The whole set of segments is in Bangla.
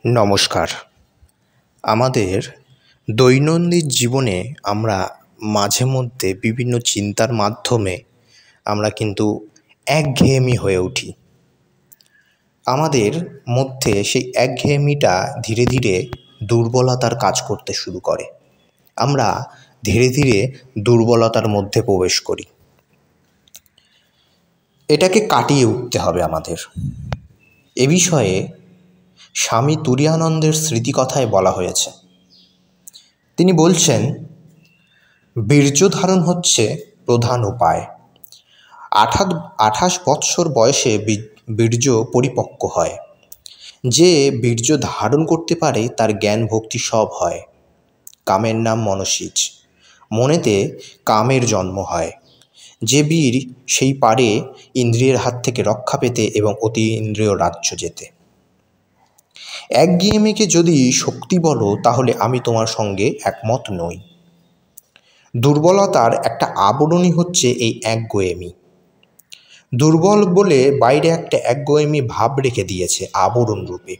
নমস্কার। আমাদের দৈনন্দিন জীবনে আমরা মাঝে মধ্যে বিভিন্ন চিন্তার মাধ্যমে আমরা কিন্তু একঘেয়েমি হয়ে উঠি। আমাদের মধ্যে সেই একঘেয়েমিটা ধীরে ধীরে দুর্বলতার কাজ করতে শুরু করে। আমরা ধীরে ধীরে দুর্বলতার মধ্যে প্রবেশ করি। এটাকে কাটিয়ে উঠতে হবে আমাদের। এ বিষয়ে স্বামী তুরীয়ানন্দের স্মৃতিকথায় বলা হয়েছে। তিনি বলছেন, বীর্য ধারণ হচ্ছে প্রধান উপায়। 28 বৎসর বয়সে বীর্য পরিপক্ক হয়। যে বীর্য ধারণ করতে পারে তার জ্ঞান ভক্তি সব হয়। কামের নাম মনসিজ, মনেতে কামের জন্ম হয়। যে বীর সেই পারে ইন্দ্রিয়ের হাত থেকে রক্ষা পেতে এবং অতীন্দ্রিয় রাজ্য যেতে। একঘেয়েমিকে যদি শক্তি বলো তাহলে আমি তোমার সঙ্গে একমত নই। দুর্বলতার একটা আবরণই হচ্ছে এই একগুঁয়েমি। দুর্বল বলে বাইরে একটা একগুঁয়েমি ভাব রেখে দিয়েছে আবরণ রূপে।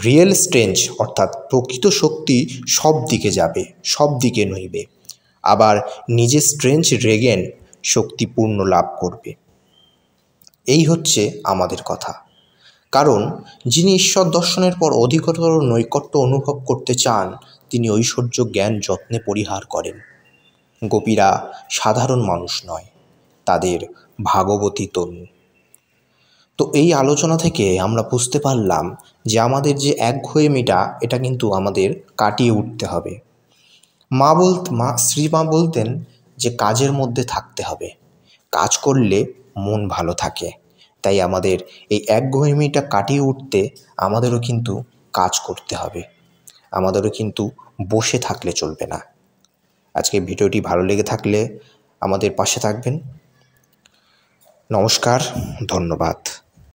রিয়েল স্ট্রেংথ অর্থাৎ প্রকৃত শক্তি সব দিকে যাবে, সব দিকে নইবে, আবার নিজের স্ট্রেংথ রেগেন শক্তি পূর্ণ লাভ করবে। এই হচ্ছে আমাদের কথা। কারণ যিনি ঈশ্বর দর্শনের পর অধিকতর নৈকট্য অনুভব করতে চান তিনি ঐশ্বর্য জ্ঞান যত্নে পরিহার করেন। গোপীরা সাধারণ মানুষ নয়, তাদের ভাগবতী তনু। তো এই আলোচনা থেকে আমরা বুঝতে পারলাম যে আমাদের যে একঘেয়েমিটা এটা কিন্তু আমাদের কাটিয়ে উঠতে হবে। শ্রীমা বলতেন যে কাজের মধ্যে থাকতে হবে, কাজ করলে মন ভালো থাকে। তাই আমাদের এই একঘেয়েমিটা কাটিয়ে উঠতে আমাদেরও কিন্তু কাজ করতে হবে, আমাদেরও কিন্তু বসে থাকলে চলবে না। আজকে ভিডিওটি ভালো লেগে থাকলে আমাদের পাশে থাকবেন। নমস্কার, ধন্যবাদ।